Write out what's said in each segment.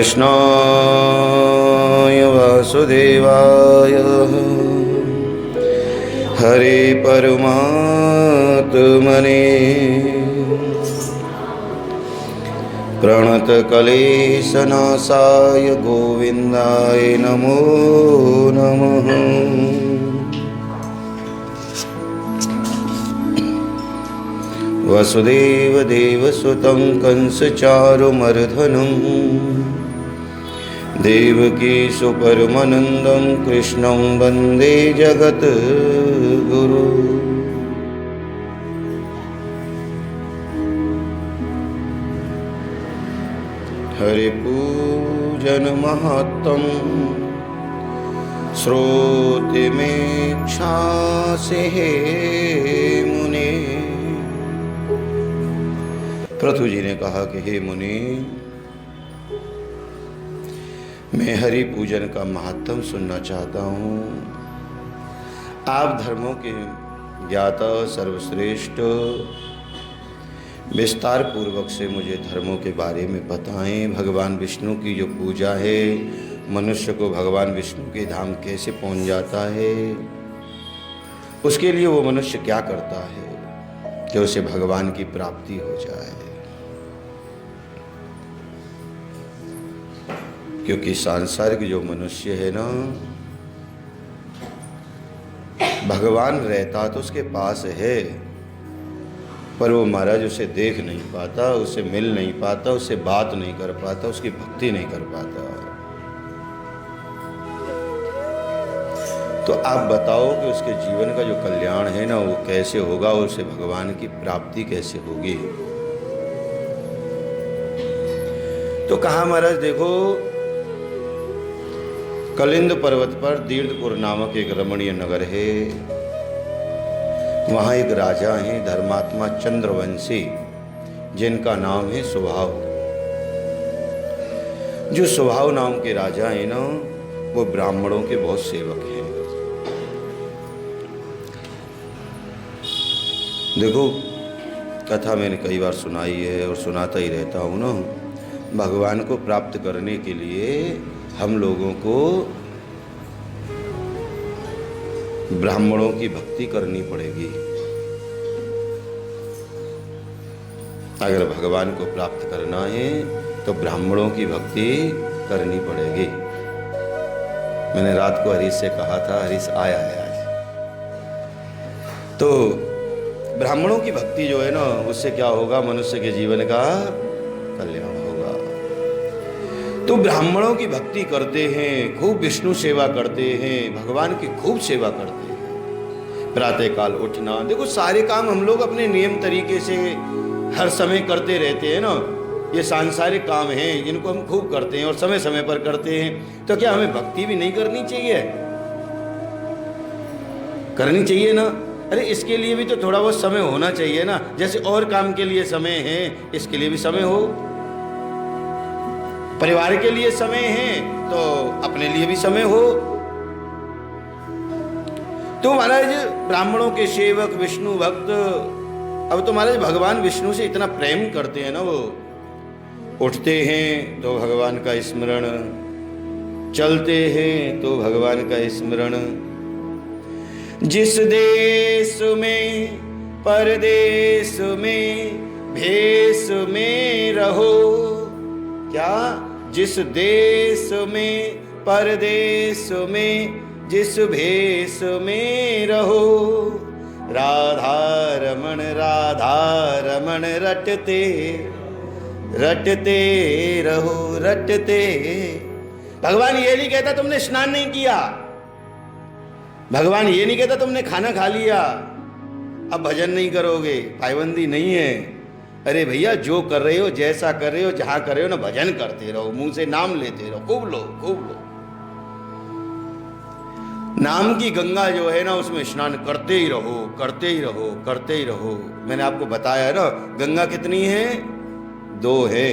कृष्णाय वासुदेवाय हरे परमात्मने प्रणतक्लेशनाशाय गोविन्दाय नमो नमः। वसुदेवदेवसुतं कंसचारुमर्दनं देवकी सुपरमानन्दं कृष्णं वन्दे जगद्गुरुं। हरिपूजन महत्तम श्रोतिमेक्षासि हे मुने। पृथु जी ने कहा कि हे मुनि, मैं हरि पूजन का महत्व सुनना चाहता हूँ। आप धर्मों के ज्ञाता सर्वश्रेष्ठ, विस्तार पूर्वक से मुझे धर्मों के बारे में बताएं। भगवान विष्णु की जो पूजा है, मनुष्य को भगवान विष्णु के धाम कैसे पहुँच जाता है, उसके लिए वो मनुष्य क्या करता है कि उसे भगवान की प्राप्ति हो जाए। क्योंकि सांसारिक जो मनुष्य है ना, भगवान रहता तो उसके पास है, पर वो महाराज उसे देख नहीं पाता, उसे मिल नहीं पाता, उससे बात नहीं कर पाता, उसकी भक्ति नहीं कर पाता। तो आप बताओ कि उसके जीवन का जो कल्याण है ना, वो कैसे होगा, उसे भगवान की प्राप्ति कैसे होगी। तो कहा महाराज देखो, कलिंद पर्वत पर दीर्घपुर नामक एक रमणीय नगर है। वहाँ एक राजा हैं धर्मात्मा चंद्रवंशी, जिनका नाम है स्वभाव। जो स्वभाव नाम के राजा हैं ना, वो ब्राह्मणों के बहुत सेवक हैं। देखो, कथा मैंने कई बार सुनाई है और सुनाता ही रहता हूँ ना। भगवान को प्राप्त करने के लिए हम लोगों को ब्राह्मणों की भक्ति करनी पड़ेगी। अगर भगवान को प्राप्त करना है तो ब्राह्मणों की भक्ति करनी पड़ेगी। मैंने रात को हरीश से कहा था, हरीश आया है आज। तो ब्राह्मणों की भक्ति जो है ना, उससे क्या होगा, मनुष्य के जीवन का कल्याण होगा। तो ब्राह्मणों की भक्ति करते हैं, खूब विष्णु सेवा करते हैं, भगवान की खूब सेवा करते हैं। प्रातःकाल उठना, देखो सारे काम हम लोग अपने नियम तरीके से हर समय करते रहते हैं ना। ये सांसारिक काम हैं जिनको हम खूब करते हैं और समय समय पर करते हैं। तो क्या हमें भक्ति भी नहीं करनी चाहिए? करनी चाहिए ना। अरे इसके लिए भी तो थोड़ा बहुत समय होना चाहिए ना। जैसे और काम के लिए समय है, इसके लिए भी समय हो। परिवार के लिए समय है तो अपने लिए भी समय हो। तो महाराज ब्राह्मणों के सेवक विष्णु भक्त, अब तो महाराज भगवान विष्णु से इतना प्रेम करते हैं ना, वो उठते हैं तो भगवान का स्मरण, चलते हैं तो भगवान का स्मरण। जिस देश में परदेश में भेष में रहो, क्या? जिस देश में परदेश में जिस भेष में रहो, राधा रमण रटते रटते रहो रटते। भगवान ये नहीं कहता तुमने स्नान नहीं किया, भगवान ये नहीं कहता तुमने खाना खा लिया अब भजन नहीं करोगे, पाबंदी नहीं है। अरे भैया, जो कर रहे हो, जैसा कर रहे हो, जहां कर रहे हो ना, भजन करते रहो, मुंह से नाम लेते रहो, खूब लो खूब लो। नाम की गंगा जो है ना, उसमें स्नान करते ही रहो करते ही रहो करते ही रहो। मैंने आपको बताया ना, गंगा कितनी है? 2 है।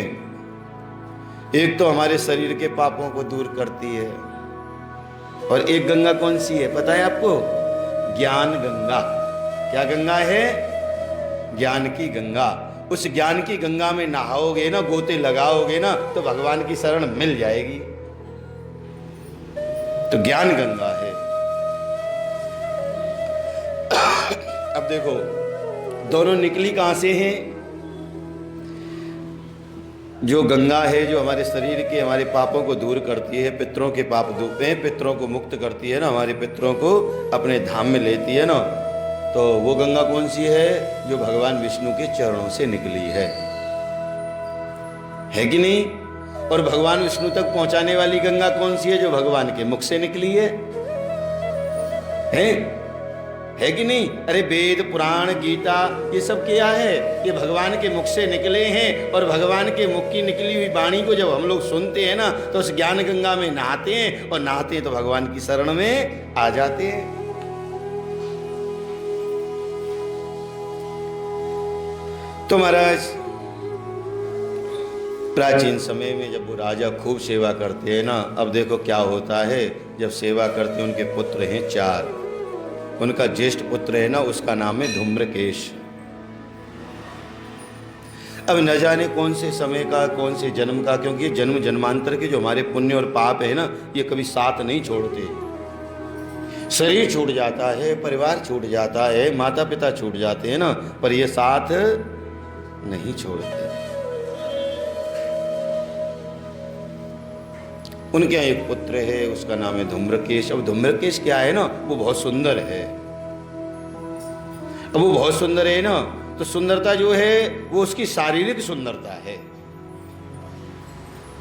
एक तो हमारे शरीर के पापों को दूर करती है, और एक गंगा कौन सी है पता है आपको? ज्ञान गंगा। क्या गंगा है? ज्ञान की गंगा। उस ज्ञान की गंगा में नहाओगे ना, गोते लगाओगे ना, तो भगवान की शरण मिल जाएगी। तो ज्ञान गंगा है। अब देखो दोनों निकली कहां से हैं? जो गंगा है, जो हमारे शरीर के हमारे पापों को दूर करती है, पितरों के पाप धोते, पितरों को मुक्त करती है ना, हमारे पितरों को अपने धाम में लेती है ना, तो वो गंगा कौन सी है? जो भगवान विष्णु के चरणों से निकली है कि नहीं? और भगवान विष्णु तक पहुंचाने वाली गंगा कौन सी है? जो भगवान के मुख से निकली है कि नहीं? अरे वेद पुराण गीता ये सब क्या है? ये भगवान के मुख से निकले हैं। और भगवान के मुख की निकली हुई वाणी को जब हम लोग सुनते हैं ना, तो उस ज्ञान गंगा में नहाते हैं, और नहाते हैं तो भगवान की शरण में आ जाते हैं। तो महाराज प्राचीन समय में जब वो राजा खूब सेवा करते हैं ना, अब देखो क्या होता है, जब सेवा करते हैं, उनके पुत्र हैं 4। उनका ज्येष्ठ पुत्र है ना, उसका नाम है धूम्रकेश। अब न जाने कौन से समय का, कौन से जन्म का, क्योंकि जन्म जन्मांतर के जो हमारे पुण्य और पाप है ना, ये कभी साथ नहीं छोड़ते। शरीर छूट जाता है, परिवार छूट जाता है, माता पिता छूट जाते हैं ना, पर ये साथ नहीं छोड़ते। उनके यहाँ एक पुत्र है, उसका नाम है धूम्रकेश। अब धूम्रकेश क्या है ना, वो बहुत सुंदर है। अब वो बहुत सुंदर है ना, तो सुंदरता जो है वो उसकी शारीरिक सुंदरता है,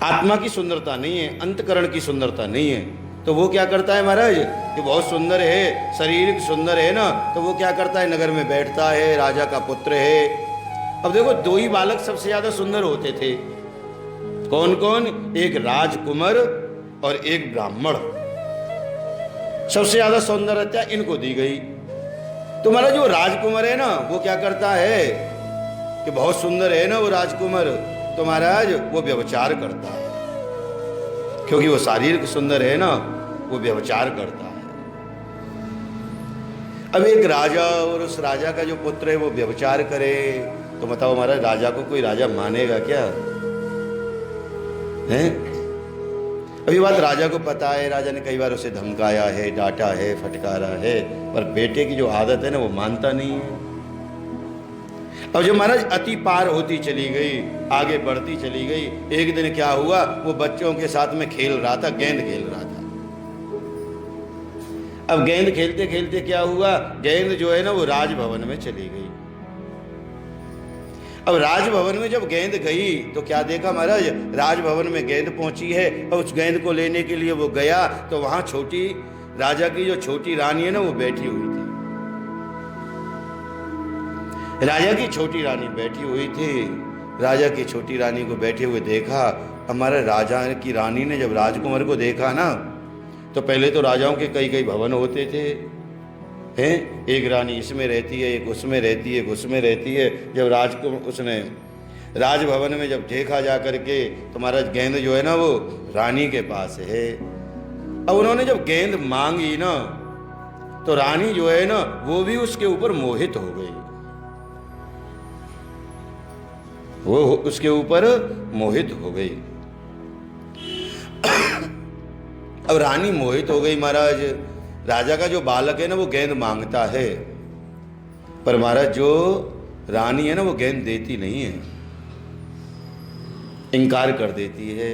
आत्मा की सुंदरता नहीं है, अंतकरण की सुंदरता नहीं है। तो वो क्या करता है महाराज, कि बहुत सुंदर है, शारीरिक सुंदर है ना, तो वो क्या करता है, नगर में बैठता है, राजा का पुत्र है। अब देखो 2 ही बालक सबसे ज्यादा सुंदर होते थे। कौन कौन? एक राजकुमार और एक ब्राह्मण। सबसे ज्यादा सौंदर्यता इनको दी गई। तो महाराज जो राजकुमार है ना, वो क्या करता है कि बहुत सुंदर है ना वो राजकुमार, तो महाराज वो व्यभिचार करता है, क्योंकि वो शारीरिक सुंदर है ना, वो व्यभिचार करता है। अब एक राजा और उस राजा का जो पुत्र है वो व्यभिचार करे, तो बताओ महाराज राजा को कोई राजा मानेगा क्या? है? अभी बात राजा को पता है, राजा ने कई बार उसे धमकाया है, डांटा है, फटकारा है, पर बेटे की जो आदत है ना वो मानता नहीं है। अब जब महाराज अति पार होती चली गई, आगे बढ़ती चली गई, एक दिन क्या हुआ, वो बच्चों के साथ में खेल रहा था, गेंद खेल रहा था। अब गेंद खेलते खेलते क्या हुआ, गेंद जो है ना वो राजभवन में चली गई। अब राजभवन में जब गेंद गई तो क्या देखा महाराज, राजभवन में गेंद पहुंची है, और उस गेंद को लेने के लिए वो गया, तो वहां छोटी राजा की जो छोटी रानी है ना वो बैठी हुई थी। राजा की छोटी रानी बैठी हुई थी। राजा की छोटी रानी को बैठे हुए देखा। हमारे राजा की रानी ने जब राजकुमार को देखा ना, तो पहले तो राजाओं के कई कई भवन होते थे, हैं, एक रानी इसमें रहती है, एक उसमें रहती है, एक उसमें रहती है। जब उसने राजभवन में जब देखा जा करके, तो महाराज गेंद जो है ना वो रानी के पास है। अब उन्होंने जब गेंद मांगी ना, तो रानी जो है ना वो भी उसके ऊपर मोहित हो गई, वो उसके ऊपर मोहित हो गई। अब रानी मोहित हो गई महाराज। राजा का जो बालक है ना वो गेंद मांगता है, पर महाराज जो रानी है ना वो गेंद देती नहीं है, इनकार कर देती है।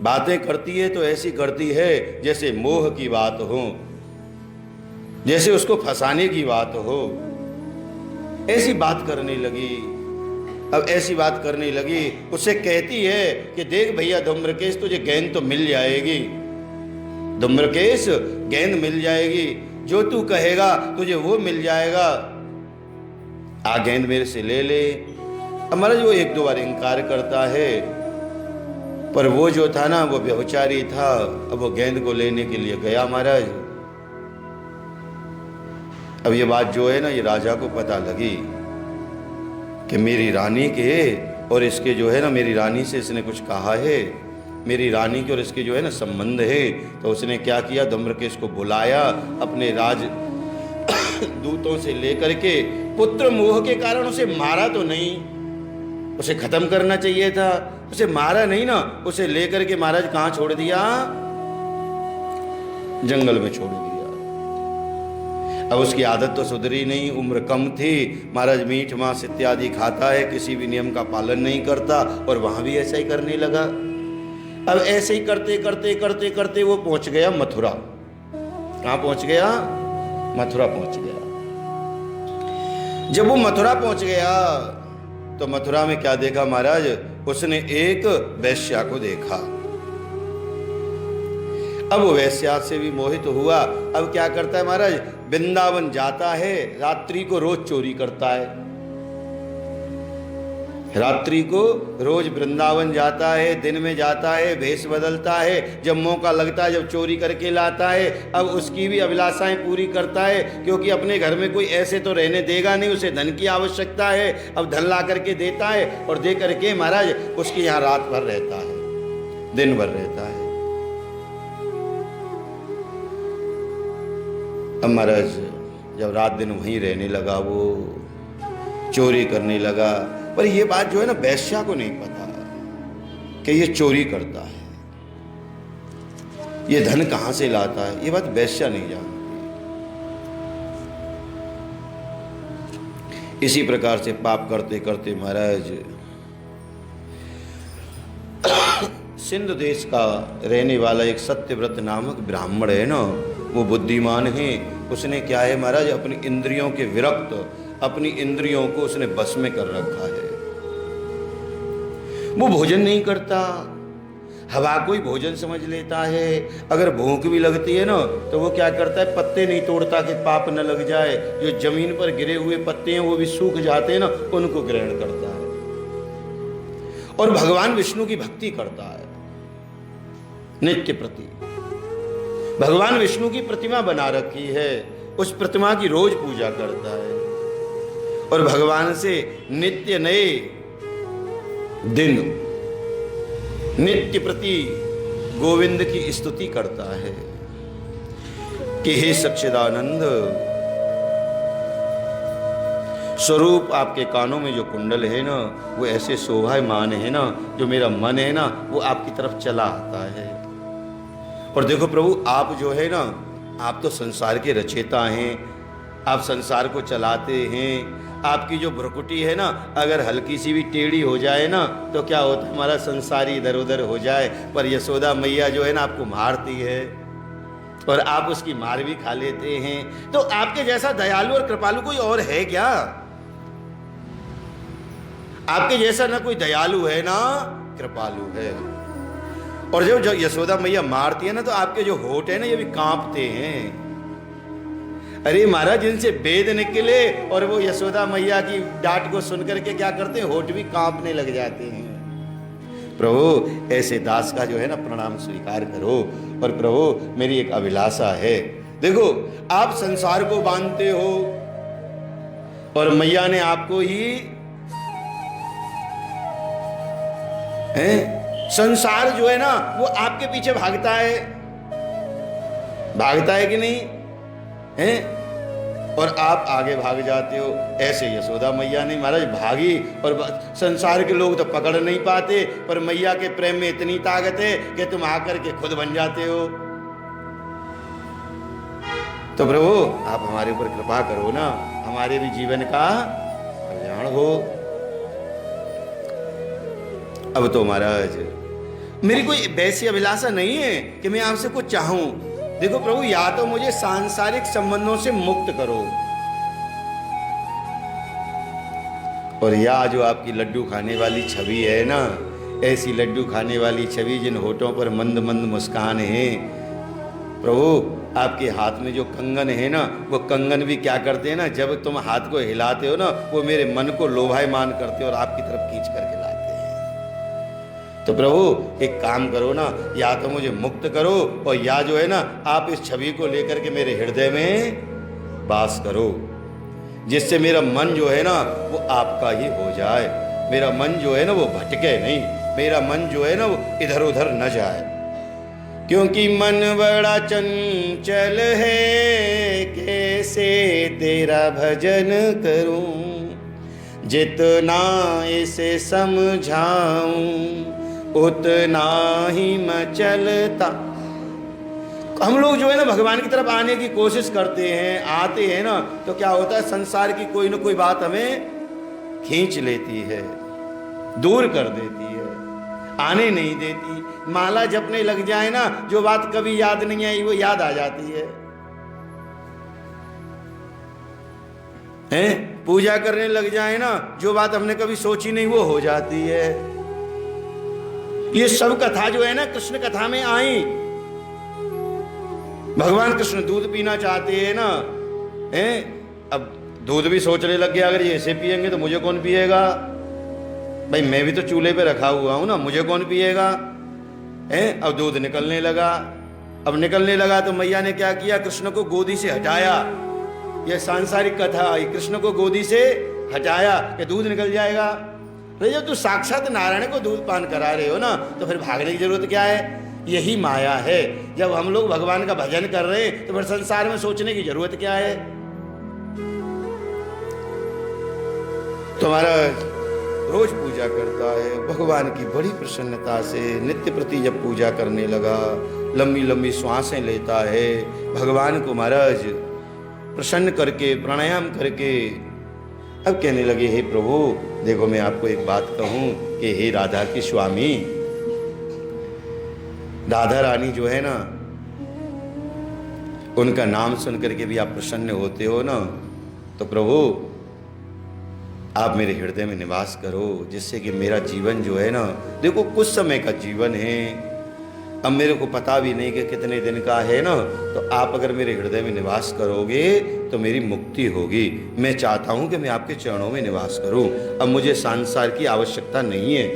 बातें करती है तो ऐसी करती है जैसे मोह की बात हो, जैसे उसको फंसाने की बात हो, ऐसी बात करने लगी। अब ऐसी बात करने लगी, उससे कहती है कि देख भैया धूम्रकेश, तुझे गेंद तो मिल जाएगी, धूम्रकेश गेंद मिल जाएगी, जो तू कहेगा तुझे वो मिल जाएगा, आ गेंद मेरे से ले ले। अब महाराज वो 1-2 बार इनकार करता है, पर वो जो था ना वो व्यभिचारी था। अब वो गेंद को लेने के लिए गया महाराज। अब ये बात जो है ना ये राजा को पता लगी कि मेरी रानी के और इसके जो है ना, मेरी रानी से इसने कुछ कहा है, मेरी रानी के और इसके जो है ना संबंध है। तो उसने क्या किया, धूम्रकेश को बुलाया, अपने राज दूतों से लेकर के, पुत्र मोह के कारण उसे मारा तो नहीं, उसे खत्म करना चाहिए था, उसे मारा नहीं ना, उसे लेकर के महाराज कहाँ छोड़ दिया? जंगल में छोड़ दिया। अब उसकी आदत तो सुधरी नहीं, उम्र कम थी, महाराज मीठ मांस इत्यादि खाता है, किसी भी नियम का पालन नहीं करता, और वहां भी ऐसा ही करने लगा। अब ऐसे ही करते करते करते करते वो पहुंच गया मथुरा। कहां पहुंच गया? मथुरा पहुंच गया। जब वो मथुरा पहुंच गया तो मथुरा में क्या देखा महाराज? उसने एक वैश्या को देखा। अब वो वैश्या से भी मोहित हुआ। अब क्या करता है महाराज? वृंदावन जाता है, रात्रि को रोज चोरी करता है। रात्रि को रोज वृंदावन जाता है, दिन में जाता है, भेष बदलता है, जब मौका लगता है जब चोरी करके लाता है। अब उसकी भी अभिलाषाएं पूरी करता है, क्योंकि अपने घर में कोई ऐसे तो रहने देगा नहीं, उसे धन की आवश्यकता है। अब धन ला करके देता है, और दे करके महाराज उसके यहाँ रात भर रहता है, दिन भर रहता है। अब महाराज जब रात दिन वहीं रहने लगा, वो चोरी करने लगा। पर ये बात जो है ना, वैश्या को नहीं पता कि ये चोरी करता है, ये धन कहां से लाता है, ये बात वैश्या नहीं जानती। इसी प्रकार से पाप करते करते महाराज सिंध देश का रहने वाला एक सत्यव्रत नामक ब्राह्मण है ना, वो बुद्धिमान है। उसने क्या है महाराज, अपनी इंद्रियों के विरक्त, अपनी इंद्रियों को उसने बस में कर रखा है। वो भोजन नहीं करता, हवा को ही भोजन समझ लेता है। अगर भूख भी लगती है ना, तो वो क्या करता है, पत्ते नहीं तोड़ता कि पाप न लग जाए। जो जमीन पर गिरे हुए पत्ते हैं वो भी सूख जाते हैं ना, उनको ग्रहण करता है। और भगवान विष्णु की भक्ति करता है नित्य प्रति। भगवान विष्णु की प्रतिमा बना रखी है, उस प्रतिमा की रोज पूजा करता है, और भगवान से नित्य नए दिन, नित्य प्रति गोविंद की स्तुति करता है कि हे सच्चिदानंद स्वरूप, आपके कानों में जो कुंडल है ना, वो ऐसे शोभायमान है ना, जो मेरा मन है ना वो आपकी तरफ चला आता है। और देखो प्रभु, आप जो है ना, आप तो संसार के रचयिता हैं, आप संसार को चलाते हैं। आपकी जो भ्रुकुटी है ना, अगर हल्की सी भी टेढ़ी हो जाए ना, तो क्या होता है, हमारा संसार इधर उधर हो जाए। पर यशोदा मैया जो है ना, आपको मारती है, और आप उसकी मार भी खा लेते हैं। तो आपके जैसा दयालु और कृपालु कोई और है क्या? आपके जैसा ना कोई दयालु है ना कृपालु है। और जब यशोदा मैया मारती है ना, तो आपके जो होठ है ना, ये भी कांपते हैं। अरे महाराज, जिनसे वेद निकले और वो यशोदा मैया की डांट को सुनकर के क्या करते हैं, होठ भी कांपने लग जाते हैं। प्रभु, ऐसे दास का जो है ना प्रणाम स्वीकार करो। और प्रभु, मेरी एक अभिलाषा है। देखो, आप संसार को बांधते हो, और मैया ने आपको ही है, संसार जो है ना वो आपके पीछे भागता है कि नहीं है, और आप आगे भाग जाते हो। ऐसे यशोदा मैया ने महाराज भागी, और संसार के लोग तो पकड़ नहीं पाते, पर मैया के प्रेम में इतनी ताकत है कि तुम आकर के खुद बन जाते हो। तो प्रभु, आप हमारे ऊपर कृपा करो ना, हमारे भी जीवन का कल्याण हो। अब तो महाराज मेरी कोई वैसी अभिलाषा नहीं है कि मैं आपसे कुछ चाहूं। देखो प्रभु, या तो मुझे सांसारिक संबंधों से मुक्त करो, और या जो आपकी लड्डू खाने वाली छवि है ना, ऐसी लड्डू खाने वाली छवि, जिन होठों पर मंद मंद मुस्कान है। प्रभु, आपके हाथ में जो कंगन है ना, वो कंगन भी क्या करते हैं ना, जब तुम हाथ को हिलाते हो ना, वो मेरे मन को लोभायमान करते हो और आपकी तरफ खींच करके लाते हैं। तो प्रभु, एक काम करो ना, या तो मुझे मुक्त करो, और या जो है ना, आप इस छवि को लेकर के मेरे हृदय में वास करो, जिससे मेरा मन जो है ना वो आपका ही हो जाए। मेरा मन जो है ना वो भटके नहीं, मेरा मन जो है ना वो इधर उधर न जाए। क्योंकि मन बड़ा चंचल है, कैसे तेरा भजन करूं, जितना इसे समझाऊं उतना ही मैं चलता। हम लोग जो है ना भगवान की तरफ आने की कोशिश करते हैं, आते हैं ना, तो क्या होता है, संसार की कोई ना कोई बात हमें खींच लेती है, दूर कर देती है, आने नहीं देती। माला जपने लग जाए ना, जो बात कभी याद नहीं आई वो याद आ जाती है, हैं? पूजा करने लग जाए ना, जो बात हमने कभी सोची नहीं वो हो जाती है। ये सब कथा जो है ना कृष्ण कथा में आई। भगवान कृष्ण दूध पीना चाहते हैं ना, हैं? अब दूध भी सोचने लग गया, अगर ये ऐसे पिएंगे तो मुझे कौन पिएगा, भाई मैं भी तो चूल्हे पे रखा हुआ हूं ना, मुझे कौन पिएगा, हैं? अब दूध निकलने लगा। अब निकलने लगा तो मैया ने क्या किया, कृष्ण को गोदी से हटाया। यह सांसारिक कथा आई, कृष्ण को गोदी से हटाया कि दूध निकल जाएगा। अरे जब तू साक्षात नारायण को दूध पान करा रहे हो ना, तो फिर भागने की जरूरत क्या है? यही माया है। जब हम लोग भगवान का भजन कर रहे हैं तो फिर संसार में सोचने की जरूरत क्या है? तुम्हारा रोज पूजा करता है, भगवान की बड़ी प्रसन्नता से नित्य प्रति जब पूजा करने लगा, लंबी लंबी श्वासें लेता है, भगवान को महाराज प्रसन्न करके प्राणायाम करके अब कहने लगे, हे प्रभु देखो मैं आपको एक बात कहूं कि हे राधा की स्वामी, राधा रानी जो है ना, उनका नाम सुन करके भी आप प्रसन्न होते हो ना, तो प्रभु आप मेरे हृदय में निवास करो, जिससे कि मेरा जीवन जो है ना, देखो कुछ समय का जीवन है, अब मेरे को पता भी नहीं कि कितने दिन का है ना, तो आप अगर मेरे हृदय में निवास करोगे तो मेरी मुक्ति होगी। मैं चाहता हूं कि मैं आपके चरणों में निवास करूं, अब मुझे संसार की आवश्यकता नहीं है।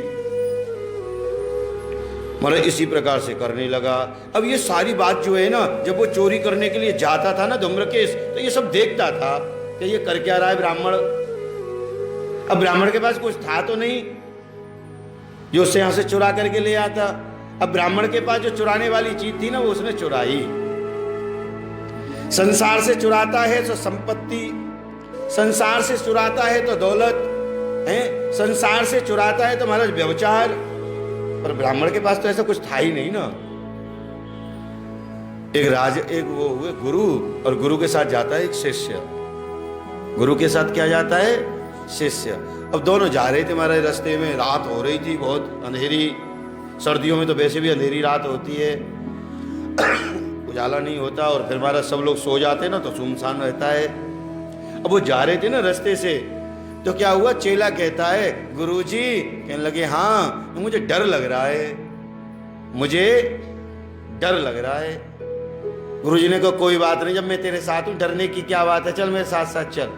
मतलब इसी प्रकार से करने लगा। अब ये सारी बात जो है ना, जब वो चोरी करने के लिए जाता था ना धूम्रकेश, तो ये सब देखता था कि ये कर क्या रहा है ब्राह्मण। अब ब्राह्मण के पास कुछ था तो नहीं जो उससे यहां से चुरा करके ले आता। अब ब्राह्मण के पास जो चुराने वाली चीज थी ना, वो उसने चुराई। संसार से चुराता है तो संपत्ति, संसार से चुराता है तो दौलत है, संसार से चुराता है तो महाराज व्यभिचार। पर ब्राह्मण के पास तो ऐसा कुछ था ही नहीं ना। एक वो हुए गुरु, और गुरु के साथ जाता है एक शिष्य। गुरु के साथ क्या जाता है? शिष्य। अब दोनों जा रहे थे महाराज, रास्ते में रात हो रही थी, बहुत अंधेरी, सर्दियों में तो वैसे भी अंधेरी रात होती है, उजाला नहीं होता, और फिर महाराज सब लोग सो जाते ना तो सुनसान रहता है। अब वो जा रहे थे ना रास्ते से, तो क्या हुआ, चेला कहता है गुरुजी, कहने लगे हाँ मुझे डर लग रहा है, मुझे डर लग रहा है। गुरुजी ने कहा कोई बात नहीं, जब मैं तेरे साथ हूं डरने की क्या बात है, चल मेरे साथ साथ चल।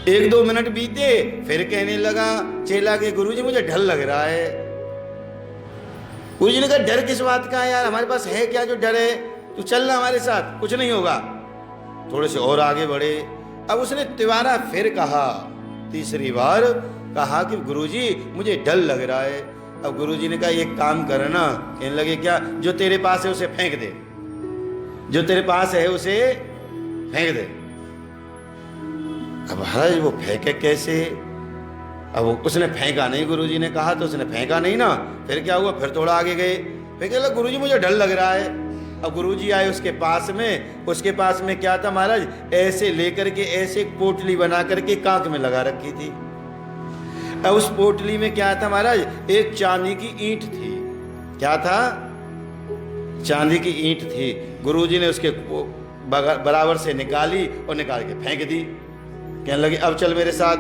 1-2 मिनट बीते, फिर कहने लगा चेला के गुरुजी मुझे डर लग रहा है। गुरुजी ने कहा डर किस बात का है यार, हमारे पास है क्या जो डर है, तू चल ना हमारे साथ, कुछ नहीं होगा। थोड़े से और आगे बढ़े। अब उसने तिवारा फिर कहा, तीसरी बार कहा कि गुरुजी मुझे डर लग रहा है। अब गुरुजी ने कहा एक काम करना। कहने लगे क्या? जो तेरे पास है उसे फेंक दे, जो तेरे पास है उसे फेंक दे। अब महाराज वो फेंके कैसे? अब उसने फेंका नहीं, गुरुजी ने कहा तो उसने फेंका नहीं ना। फिर क्या हुआ, फिर थोड़ा आगे गए, फिर कह लगा गुरुजी मुझे डर लग रहा है। अब गुरुजी आए उसके पास में, उसके पास में क्या था महाराज, ऐसे लेकर के ऐसे एक पोटली बना करके कांख में लगा रखी थी। अब उस पोटली में क्या था महाराज, एक चांदी की ईंट थी। क्या था? चांदी की ईंट थी। गुरुजी ने उसके बराबर से निकाली और निकाल के फेंक दी। कहने लगे अब चल मेरे साथ।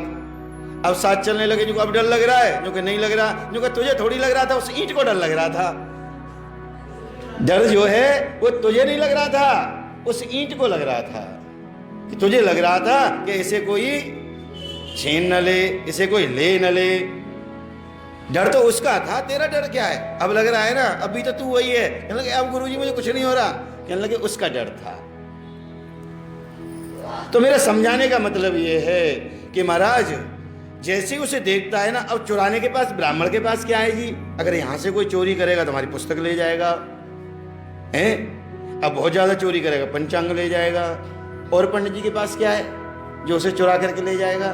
अब साथ चलने लगे। जो अब डर लग रहा है, जो कि नहीं लग रहा, जो कि तुझे थोड़ी लग रहा था, उस ईंट को डर लग रहा था। डर जो है वो तुझे नहीं लग रहा था, उस ईंट को लग रहा था। कि तुझे लग रहा था कि इसे कोई छीन न ले, इसे कोई ले न ले। डर तो उसका था, तेरा डर क्या है? अब लग रहा है ना, अभी तो तू वही है। कहने लगे अब गुरुजी मुझे कुछ नहीं हो रहा। कहने लगे उसका डर था। तो मेरा समझाने का मतलब ये है कि महाराज जैसे ही उसे देखता है ना, अब चुराने के पास, ब्राह्मण के पास क्या है जी? अगर यहां से कोई चोरी करेगा तो हमारी पुस्तक ले जाएगा, हैं? अब बहुत ज्यादा चोरी करेगा पंचांग ले जाएगा। और पंडित जी के पास क्या है? जो उसे चुरा करके ले जाएगा।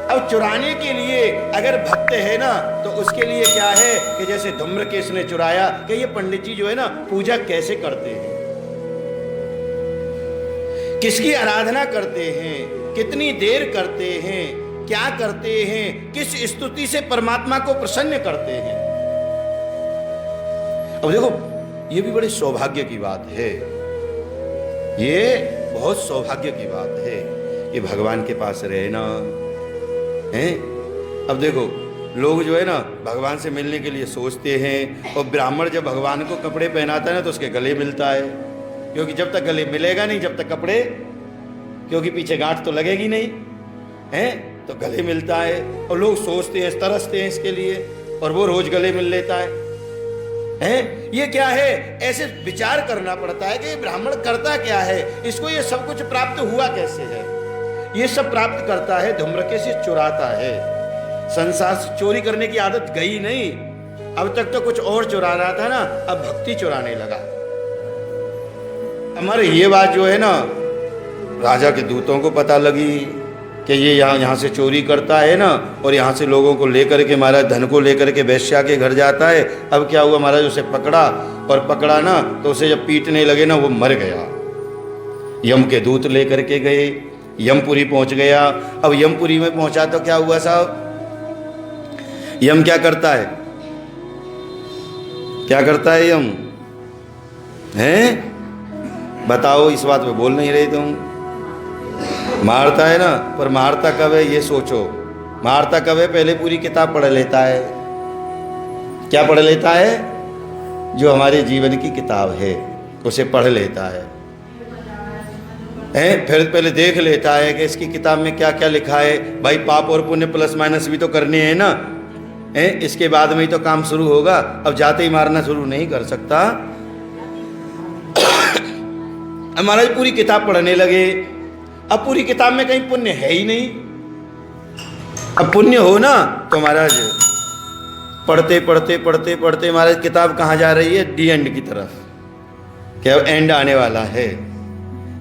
अब चुराने के लिए अगर भक्त है ना, तो उसके लिए क्या है कि जैसे धूम्रकेश ने चुराया, कि ये पंडित जी जो है ना पूजा कैसे करते हैं, किसकी आराधना करते हैं, कितनी देर करते हैं, क्या करते हैं, किस स्तुति से परमात्मा को प्रसन्न करते हैं। अब देखो, ये भी बड़े सौभाग्य की बात है, ये बहुत सौभाग्य की बात है कि भगवान के पास रहना है। अब देखो, लोग जो है ना भगवान से मिलने के लिए सोचते हैं, और ब्राह्मण जब भगवान को कपड़े पहनाता है ना तो उसके गले मिलता है, क्योंकि जब तक गले मिलेगा नहीं, जब तक कपड़े, क्योंकि पीछे गांठ तो लगेगी नहीं है, तो गले मिलता है। और लोग सोचते हैं, तरसते हैं इसके लिए, और वो रोज गले मिल लेता है। ये क्या है? ऐसे विचार करना पड़ता है कि ब्राह्मण करता क्या है, इसको ये सब कुछ प्राप्त हुआ कैसे है। ये सब प्राप्त करता है धूम्रकेश से चुराता है। संसार से चोरी करने की आदत गई नहीं, अब तक तो कुछ और चुरा रहा था ना, अब भक्ति चुराने लगा। हमारे ये बात जो है ना राजा के दूतों को पता लगी कि ये यहाँ से चोरी करता है ना, और यहाँ से लोगों को लेकर के, महाराज धन को लेकर के वेश्या के घर जाता है। अब क्या हुआ, महाराज उसे पकड़ा, और पकड़ा ना तो उसे जब पीटने लगे ना वो मर गया। यम के दूत लेकर के गए, यमपुरी पहुंच गया। अब यमपुरी में पहुंचा तो क्या हुआ साहब, यम क्या करता है, क्या करता है यम, हैं बताओ, इस बात पे बोल नहीं रहे तुम। मारता है ना, पर मारता कब है ये सोचो, मारता कब है? पहले पूरी किताब पढ़ लेता है। क्या पढ़ लेता है? जो हमारे जीवन की किताब है उसे पढ़ लेता है, फिर पहले देख लेता है कि इसकी किताब में क्या क्या लिखा है। भाई पाप और पुण्य प्लस माइनस भी तो करने हैं ना, इसके बाद में ही तो काम शुरू होगा। अब जाते ही मारना शुरू नहीं कर सकता। महाराज पूरी किताब पढ़ने लगे। अब पूरी किताब में कहीं पुण्य है ही नहीं। अब पुण्य हो ना तो महाराज पढ़ते पढ़ते पढ़ते पढ़ते महाराज किताब कहाँ जा रही है? डी एंड की तरफ। क्या एंड आने वाला है?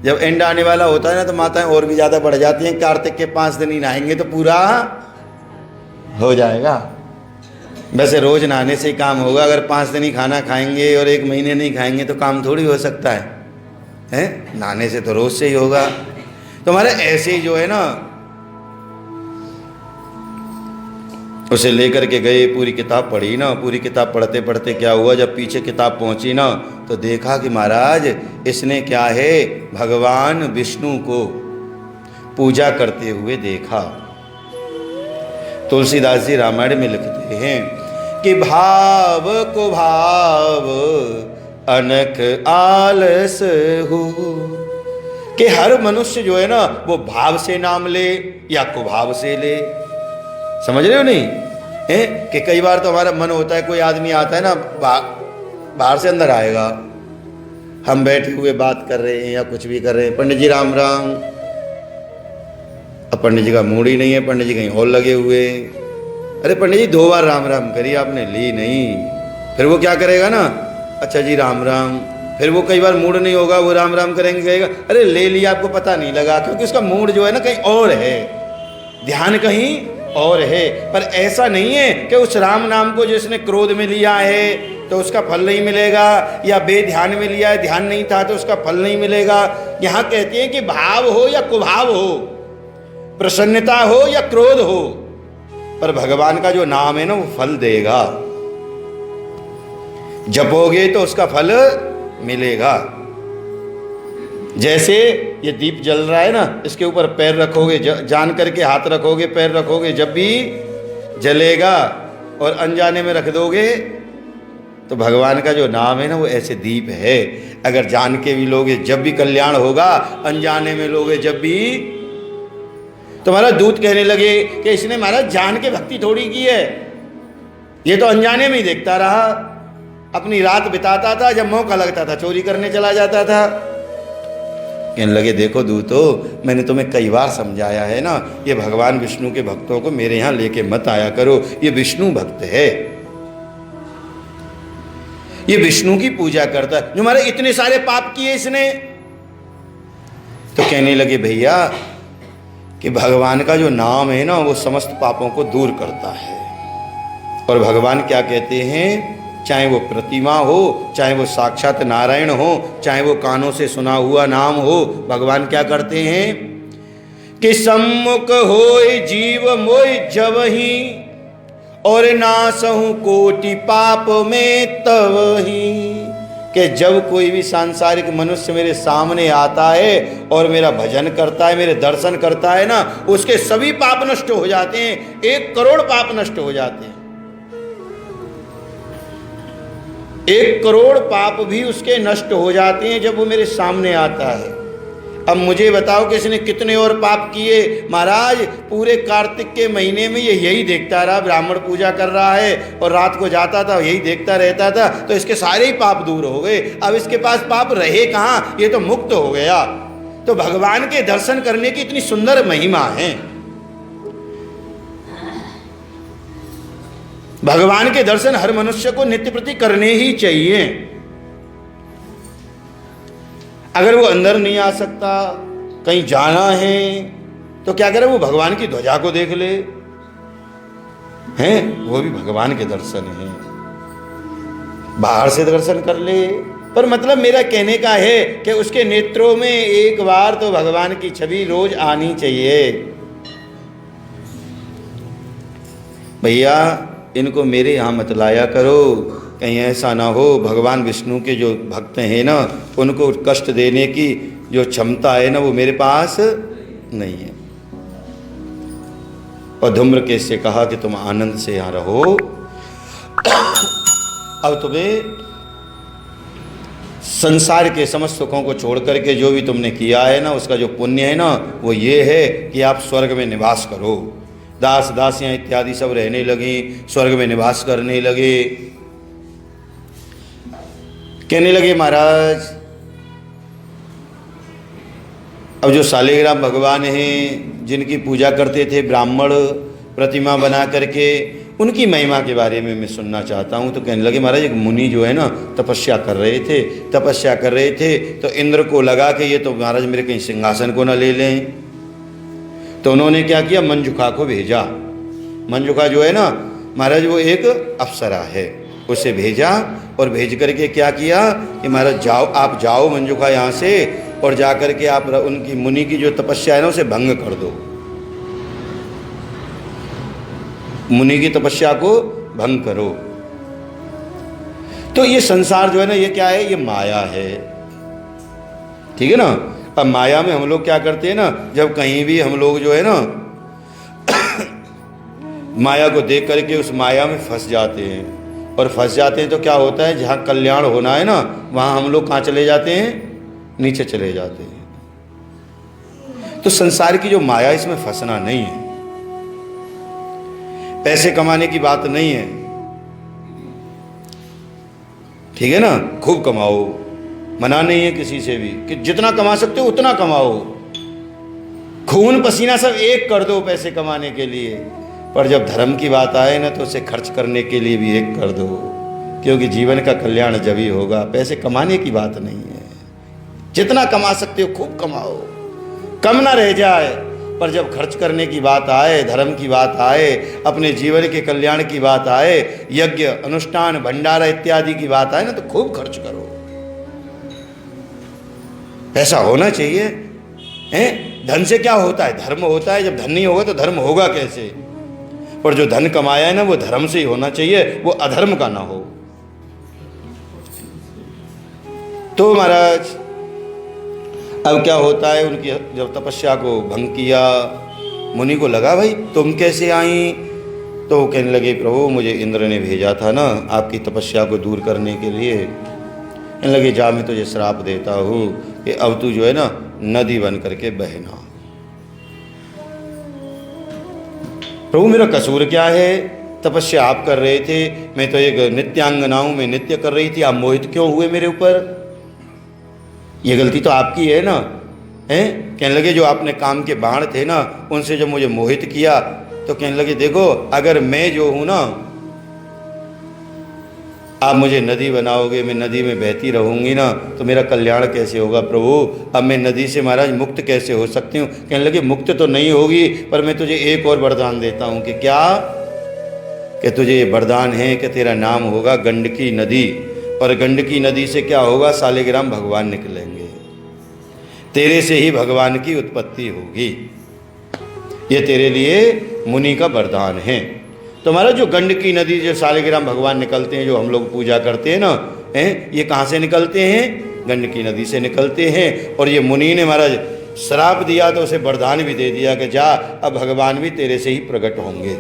जब एंड आने वाला होता है ना तो माताएं और भी ज़्यादा बढ़ जाती हैं। कार्तिक के 5 दिन ही नहाएंगे तो पूरा हो जाएगा। वैसे रोज नहाने से ही काम होगा। अगर 5 दिन ही खाना खाएंगे और 1 महीने नहीं खाएंगे तो काम थोड़ी हो सकता है? नहाने से तो रोज से ही होगा। तो हमारे ऐसे ही जो है ना उसे लेकर के गए, पूरी किताब पढ़ी ना। पूरी किताब पढ़ते पढ़ते क्या हुआ, जब पीछे किताब पहुंची ना तो देखा कि महाराज इसने क्या है, भगवान विष्णु को पूजा करते हुए देखा। तुलसीदास जी रामायण में लिखते हैं कि भाव को भाव अनक आलस हो, कि हर मनुष्य जो है ना वो भाव से नाम ले या कुभाव से ले। समझ रहे हो नहीं है? कि कई बार तो हमारा मन होता है, कोई आदमी आता है ना बाहर से अंदर आएगा, हम बैठे हुए बात कर रहे हैं या कुछ भी कर रहे हैं, पंडित जी राम राम। अब पंडित जी का मूड ही नहीं है, पंडित जी कहीं और लगे हुए। अरे पंडित जी 2 बार राम राम करी आपने, ली नहीं। फिर वो क्या करेगा ना, अच्छा जी राम राम। फिर वो कई बार मूड नहीं होगा, वो राम राम करेंगे, कहेगा अरे ले लिया, आपको पता नहीं लगा, क्योंकि उसका मूड जो है ना कहीं और है, ध्यान कहीं और है। पर ऐसा नहीं है कि उस राम नाम को जिसने क्रोध में लिया है तो उसका फल नहीं मिलेगा, या बेध्यान में लिया है, ध्यान नहीं था तो उसका फल नहीं मिलेगा। यहाँ कहते हैं कि भाव हो या कुभाव हो, प्रसन्नता हो या क्रोध हो, पर भगवान का जो नाम है ना वो फल देगा। जपोगे तो उसका फल मिलेगा। जैसे ये दीप जल रहा है ना, इसके ऊपर पैर रखोगे, जान करके हाथ रखोगे, पैर रखोगे, जब भी जलेगा, और अनजाने में रख दोगे तो भगवान का जो नाम है ना वो ऐसे दीप है। अगर जान के भी लोगे जब भी कल्याण होगा, अनजाने में लोगे जब भी। तो महाराज दूत कहने लगे कि इसने महाराज जान के भक्ति थोड़ी की है, ये तो अनजाने में ही देखता रहा, अपनी रात बिताता था, जब मौका लगता था चोरी करने चला जाता था। कहने लगे देखो दूतो, मैंने तुम्हें कई बार समझाया है ना, ये भगवान विष्णु के भक्तों को मेरे यहाँ लेके मत आया करो, ये विष्णु भक्त है, ये विष्णु की पूजा करता है, जो हमारे इतने सारे पाप किए इसने। तो कहने लगे भैया कि भगवान का जो नाम है ना वो समस्त पापों को दूर करता है। और भगवान क्या कहते हैं, चाहे वो प्रतिमा हो, चाहे वो साक्षात नारायण हो, चाहे वो कानों से सुना हुआ नाम हो, भगवान क्या करते हैं कि सम्मुख होय जीव मोय जबहि, और नासहु कोटि पाप में तवहि। कि जब कोई भी सांसारिक मनुष्य मेरे सामने आता है और मेरा भजन करता है, मेरे दर्शन करता है ना, उसके सभी पाप नष्ट हो जाते हैं। 1 करोड़ पाप नष्ट हो जाते हैं। 1 करोड़ पाप भी उसके नष्ट हो जाते हैं जब वो मेरे सामने आता है। अब मुझे बताओ कि इसने कितने और पाप किए। महाराज पूरे कार्तिक के महीने में ये यही देखता रहा, ब्राह्मण पूजा कर रहा है और रात को जाता था यही देखता रहता था, तो इसके सारे ही पाप दूर हो गए। अब इसके पास पाप रहे कहाँ, ये तो मुक्त हो गया। तो भगवान के दर्शन करने की इतनी सुंदर महिमा है। भगवान के दर्शन हर मनुष्य को नित्य प्रति करने ही चाहिए। अगर वो अंदर नहीं आ सकता, कहीं जाना है, तो क्या करे, वो भगवान की ध्वजा को देख ले, हैं, वो भी भगवान के दर्शन हैं। बाहर से दर्शन कर ले, पर मतलब मेरा कहने का है कि उसके नेत्रों में एक बार तो भगवान की छवि रोज आनी चाहिए। भैया इनको मेरे यहाँ मत लाया करो, कहीं ऐसा ना हो भगवान विष्णु के जो भक्त हैं ना, उनको कष्ट देने की जो क्षमता है ना, वो मेरे पास नहीं है। और धूम्रकेश से कहा कि तुम आनंद से यहाँ रहो। अब तुम्हें संसार के समस्त सुखों को छोड़ करके जो भी तुमने किया है ना, उसका जो पुण्य है ना, वो ये है कि आप स्वर्ग में निवास करो। दास दासियां इत्यादि सब रहने लगी, स्वर्ग में निवास करने लगे। कहने लगे महाराज अब जो शालिग्राम भगवान हैं, जिनकी पूजा करते थे ब्राह्मण प्रतिमा बना करके, उनकी महिमा के बारे में मैं सुनना चाहता हूँ। तो कहने लगे महाराज एक मुनि जो है ना तपस्या कर रहे थे, तो इंद्र को लगा कि ये तो महाराज मेरे कहीं सिंहासन को ना ले लें। तो उन्होंने क्या किया, मंजुखा को भेजा। मंजुखा जो है ना महाराज वो एक अप्सरा है, उसे भेजा और भेज करके क्या किया कि महाराज जाओ, आप जाओ मंजुखा यहाँ से, और जा करके आप उनकी मुनि की जो तपस्या है ना उसे भंग कर दो। मुनि की तपस्या को भंग करो। तो ये संसार जो है ना, ये क्या है, ये माया है, ठीक है ना। अब माया में हम लोग क्या करते हैं ना, जब कहीं भी हम लोग जो है ना माया को देख करके उस माया में फंस जाते हैं, और फंस जाते हैं तो क्या होता है, जहाँ कल्याण होना है ना वहाँ हम लोग कहाँ चले जाते हैं, नीचे चले जाते हैं। तो संसार की जो माया, इसमें फंसना नहीं है। पैसे कमाने की बात नहीं है, ठीक है ना, खूब कमाओ, मना नहीं है किसी से भी कि जितना कमा सकते हो उतना कमाओ, खून पसीना सब एक कर दो पैसे कमाने के लिए। पर जब धर्म की बात आए ना तो उसे खर्च करने के लिए भी एक कर दो, क्योंकि जीवन का कल्याण जब ही होगा। पैसे कमाने की बात नहीं है, जितना कमा सकते हो खूब कमाओ, कम ना रह जाए। पर जब खर्च करने की बात आए, धर्म की बात आए, अपने जीवन के कल्याण की बात आए, यज्ञ अनुष्ठान भंडारा इत्यादि की बात आए ना, तो खूब खर्च करो। ऐसा होना चाहिए। हैं, धन से क्या होता है, धर्म होता है। जब धन नहीं होगा तो धर्म होगा कैसे। पर जो धन कमाया है ना वो धर्म से ही होना चाहिए, वो अधर्म का ना हो। तो महाराज अब क्या होता है, उनकी जब तपस्या को भंग किया, मुनि को लगा भाई तुम कैसे आई। तो वो कहने लगे प्रभु मुझे इंद्र ने भेजा था ना आपकी तपस्या को दूर करने के लिए। कहने लगे जा मैं तुझे श्राप देता हूँ कि अब तू जो है ना नदी बन करके बहना। प्रभु मेरा कसूर क्या है, तपस्या आप कर रहे थे, मैं तो एक नित्यांगनाओं में नृत्य कर रही थी, आप मोहित क्यों हुए मेरे ऊपर। ये गलती तो आपकी है ना। हैं, कहने लगे जो आपने काम के बाण थे ना उनसे जब मुझे मोहित किया, तो कहने लगे देखो अगर मैं जो हूँ ना आप मुझे नदी बनाओगे, मैं नदी में बहती रहूँगी ना, तो मेरा कल्याण कैसे होगा प्रभु? अब मैं नदी से महाराज मुक्त कैसे हो सकती हूँ? कहने लगे मुक्त तो नहीं होगी, पर मैं तुझे एक और वरदान देता हूँ। कि क्या? कि तुझे ये वरदान है कि तेरा नाम होगा गंडकी नदी, और गंडकी नदी से क्या होगा? सालिग्राम भगवान निकलेंगे, तेरे से ही भगवान की उत्पत्ति होगी। ये तेरे लिए मुनि का वरदान है। तुम्हारा जो गंडकी नदी, जो सालिग्राम भगवान निकलते हैं, जो हम लोग पूजा करते हैं ना, हैं, ये कहाँ से निकलते हैं? गंडकी नदी से निकलते हैं। और ये मुनि ने महाराज श्राप दिया तो उसे वरदान भी दे दिया कि जा, अब भगवान भी तेरे से ही प्रकट होंगे।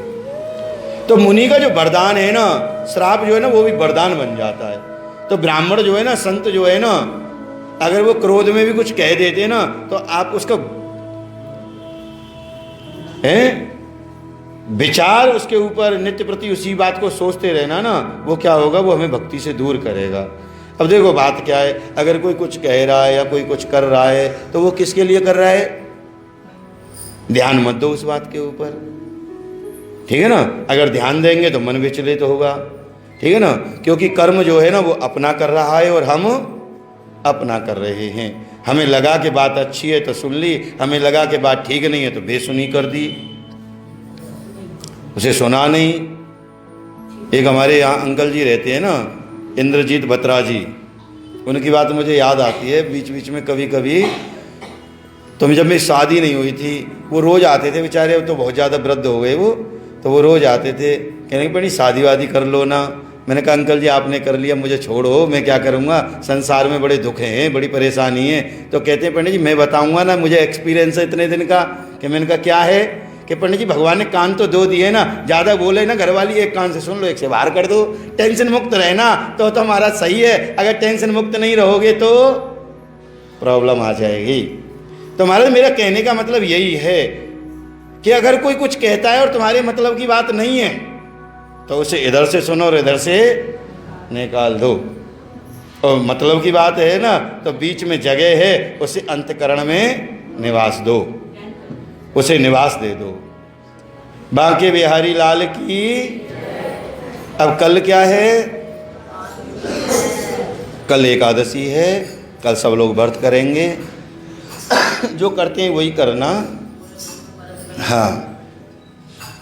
तो मुनि का जो वरदान है ना, श्राप जो है ना, वो भी वरदान बन जाता है। तो ब्राह्मण जो है ना, संत जो है ना, अगर वो क्रोध में भी कुछ कह देते ना, तो आप उसका विचार उसके ऊपर नित्य प्रति उसी बात को सोचते रहना ना, वो क्या होगा? वो हमें भक्ति से दूर करेगा। अब देखो बात क्या है, अगर कोई कुछ कह रहा है या कोई कुछ कर रहा है, तो वो किसके लिए कर रहा है? ध्यान मत दो उस बात के ऊपर, ठीक है ना। अगर ध्यान देंगे तो मन विचलित होगा, ठीक है ना, क्योंकि कर्म जो है ना वो अपना कर रहा है और हम अपना कर रहे हैं। हमें लगा कि बात अच्छी है तो सुन ली, हमें लगा कि बात ठीक नहीं है तो बेसुनी कर दी, उसे सुना नहीं। एक हमारे यहाँ अंकल जी रहते हैं ना, इंद्रजीत बत्रा जी, उनकी बात मुझे याद आती है बीच बीच में कभी कभी। तो जब मेरी शादी नहीं हुई थी, वो रोज़ आते थे बेचारे, तो बहुत ज़्यादा वृद्ध हो गए वो, तो वो रोज़ आते थे, कहने पड़ी शादी वादी कर लो ना। मैंने कहा अंकल जी आपने कर लिया, मुझे छोड़ो, मैं क्या करूँगा, संसार में बड़े दुख हैं, बड़ी परेशानी है। तो कहते हैं पंडित जी मैं बताऊँगा ना, मुझे एक्सपीरियंस है इतने दिन का। कि मैंने कहा क्या है? कि पंडित जी भगवान ने कान तो दो दिए ना, ज़्यादा बोले ना घरवाली, एक कान से सुन लो, एक से बाहर कर दो। टेंशन मुक्त रहना तो हमारा सही है, अगर टेंशन मुक्त नहीं रहोगे तो प्रॉब्लम आ जाएगी। तो महाराज मेरा कहने का मतलब यही है कि अगर कोई कुछ कहता है और तुम्हारे मतलब की बात नहीं है, तो उसे इधर से सुनो और इधर से निकाल दो। और मतलब की बात है ना, तो बीच में जगह है, उसे अंतकरण में निवास दो, उसे निवास दे दो। बांके बिहारी लाल की। अब कल क्या है? कल एकादशी है, कल सब लोग व्रत करेंगे। जो करते हैं वही करना। हाँ,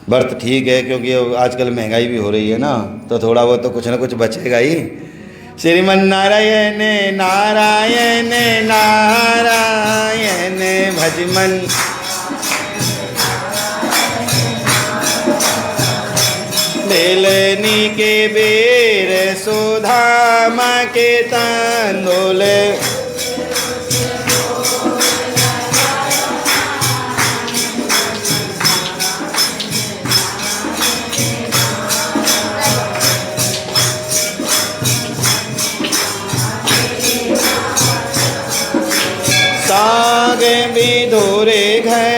व्रत ठीक है, क्योंकि आजकल महंगाई भी हो रही है ना, तो थोड़ा बहुत तो कुछ ना कुछ बचेगा ही। श्रीमन नारायण नारायण नारायण भजमन बेलनी के बेर सुधामा के तांदुल साग भी धोरे घर